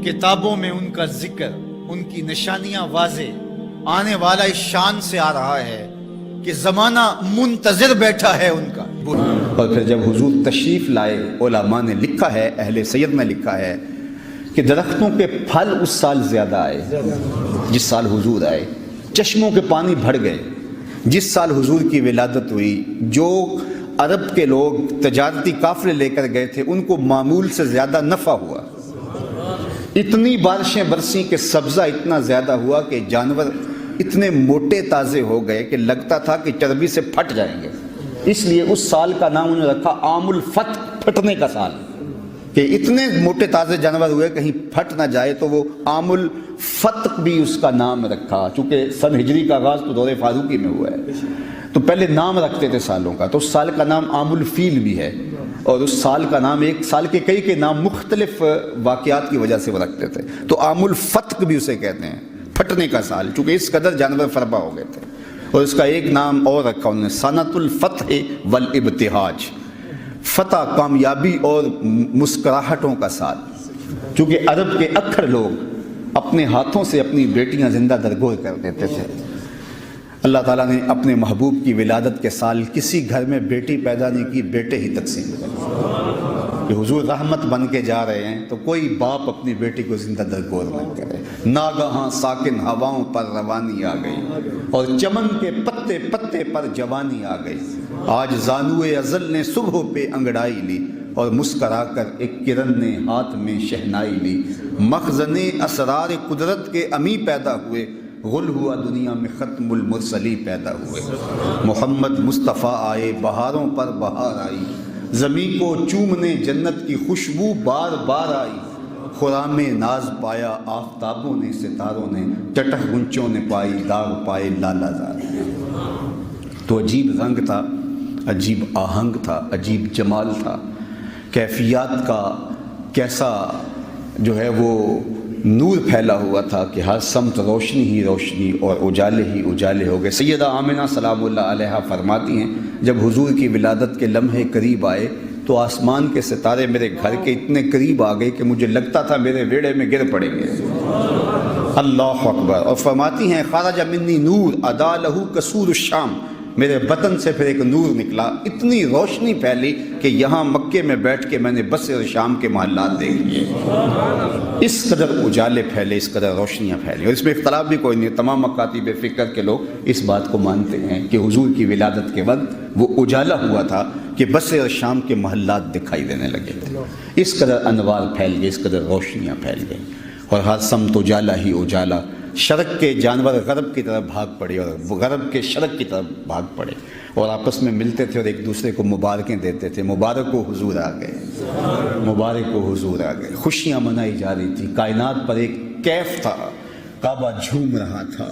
کتابوں میں ان کا ذکر، ان کی نشانیاں واضح، آنے والا اس شان سے آ رہا ہے کہ زمانہ منتظر بیٹھا ہے ان کا۔ اور پھر جب حضور تشریف لائے، علماء نے لکھا ہے، اہل سید نے لکھا ہے کہ درختوں کے پھل اس سال زیادہ آئے جس سال حضور آئے، چشموں کے پانی بڑھ گئے جس سال حضور کی ولادت ہوئی۔ جو عرب کے لوگ تجارتی قافلے لے کر گئے تھے ان کو معمول سے زیادہ نفع ہوا، اتنی بارشیں برسیں کہ سبزہ اتنا زیادہ ہوا کہ جانور اتنے موٹے تازے ہو گئے کہ لگتا تھا کہ چربی سے پھٹ جائیں گے۔ اس لیے اس سال کا نام انہوں نے رکھا عام الفتح، پھٹنے کا سال، کہ اتنے موٹے تازے جانور ہوئے کہیں پھٹ نہ جائے، تو وہ عام الفتح بھی اس کا نام رکھا، چونکہ سن ہجری کا آغاز تو دور فاروقی میں ہوا ہے، تو پہلے نام رکھتے تھے سالوں کا۔ تو اس سال کا نام عام الفیل بھی ہے، اور اس سال کا نام، ایک سال کے کئی نام مختلف واقعات کی وجہ سے وہ رکھتے تھے، تو عام الفتح بھی اسے کہتے ہیں، پھٹنے کا سال، چونکہ اس قدر جانور فربا ہو گئے تھے۔ اور اس کا ایک نام اور رکھا انہوں نے، سنۃ الفتح والابتہاج، فتح، کامیابی اور مسکراہٹوں کا سال، چونکہ عرب کے اکثر لوگ اپنے ہاتھوں سے اپنی بیٹیاں زندہ درگور کر دیتے تھے۔ اللہ تعالیٰ نے اپنے محبوب کی ولادت کے سال کسی گھر میں بیٹی پیدا نہیں کی، بیٹے ہی تقسیم کرے، کہ حضور رحمت بن کے جا رہے ہیں تو کوئی باپ اپنی بیٹی کو زندہ درگور نہ کرے۔ ناگہاں ساکن ہواؤں پر روانی آ گئی، اور چمن کے پتے پتے پر جوانی آ گئی۔ آج زانوئے ازل نے صبح پہ انگڑائی لی، اور مسکرا کر ایک کرن نے ہاتھ میں شہنائی لی۔ مخزن اسرار قدرت کے امی پیدا ہوئے، غل ہوا دنیا میں ختم المرسلی پیدا ہوئے۔ محمد مصطفیٰ آئے، بہاروں پر بہار آئی، زمین کو چومنے جنت کی خوشبو بار بار آئی۔ خرام ناز پایا آفتابوں نے، ستاروں نے، چٹخ گنچوں نے پائی، داغ پائے لالا زار۔ تو عجیب رنگ تھا، عجیب آہنگ تھا، عجیب جمال تھا، کیفیات کا کیسا جو ہے وہ نور پھیلا ہوا تھا کہ ہر سمت روشنی ہی روشنی اور اجالے ہی اجالے ہو گئے۔ سیدہ آمنہ سلام اللہ علیہا فرماتی ہیں، جب حضور کی ولادت کے لمحے قریب آئے تو آسمان کے ستارے میرے گھر کے اتنے قریب آ گئے کہ مجھے لگتا تھا میرے ویڑے میں گر پڑیں گے۔ اللہ اکبر۔ اور فرماتی ہیں، خرج منی نور ادا لہو کسور الشام، میرے بطن سے پھر ایک نور نکلا، اتنی روشنی پھیلی کہ یہاں مکے میں بیٹھ کے میں نے بصر شام کے محلات دیکھ لیے۔ اس قدر اجالے پھیلے، اس قدر روشنیاں پھیلی، اور اس میں اختلاف بھی کوئی نہیں، تمام مکاتب فکر کے لوگ اس بات کو مانتے ہیں کہ حضور کی ولادت کے وقت وہ اجالا ہوا تھا کہ بصر شام کے محلات دکھائی دینے لگے تھے۔ اس قدر انوار پھیل گئے، اس قدر روشنیاں پھیل گئی، اور ہر سمت اجالا ہی اجالا۔ شرق کے جانور غرب کی طرف بھاگ پڑے، اور غرب کے شرق کی طرف بھاگ پڑے، اور آپس میں ملتے تھے اور ایک دوسرے کو مبارکیں دیتے تھے۔ مبارک ہو حضور آ گئے، مبارک ہو حضور آ گئے۔ خوشیاں منائی جا رہی تھی، کائنات پر ایک کیف تھا، کعبہ جھوم رہا تھا،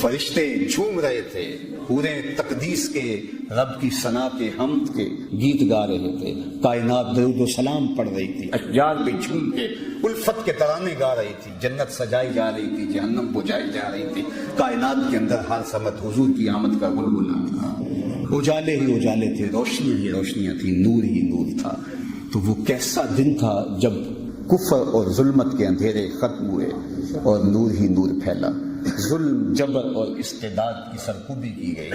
فرشتے جھوم رہے تھے، پورے تقدیس کے، رب کی ثنا کے، حمد کے گیت گا رہے تھے، کائنات درود و سلام پڑھ رہی تھی، اشجار پہ جھوم کے الفت کے ترانے گا رہی تھی، جنت سجائی جا رہی تھی، جہنم بجھائی جا رہی تھی، کائنات کے اندر ہر سمت حضور کی آمد کا بلبلا تھا۔ اجالے ہی اجالے تھے، روشنیاں ہی روشنیاں تھیں، نور ہی نور تھا۔ تو وہ کیسا دن تھا جب کفر اور ظلمت کے اندھیرے ختم ہوئے اور نور ہی نور پھیلا، ظلم، جبر اور استعداد کی سرکوبی کی گئی،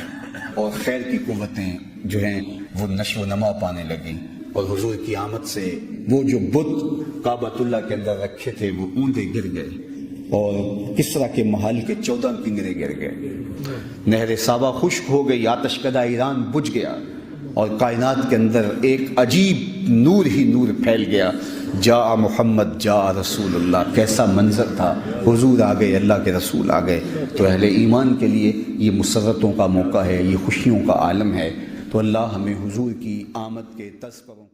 اور خیر کی قوتیں جو ہیں وہ نشو و نما پانے لگیں، اور حضور کی آمد سے وہ جو بت کعبۃ اللہ کے اندر رکھے تھے وہ اوندے گر گئے، اور کسریٰ کے محل کے 14 کنگرے گر گئے، نہر صابہ خشک ہو گئی، آتش کدہ ایران بجھ گیا، اور کائنات کے اندر ایک عجیب نور ہی نور پھیل گیا۔ جا محمد جا رسول اللہ، کیسا منظر تھا، حضور آ گئے، اللہ کے رسول آ گئے۔ تو اہل ایمان کے لیے یہ مسرتوں کا موقع ہے، یہ خوشیوں کا عالم ہے۔ تو اللہ ہمیں حضور کی آمد کے تذکروں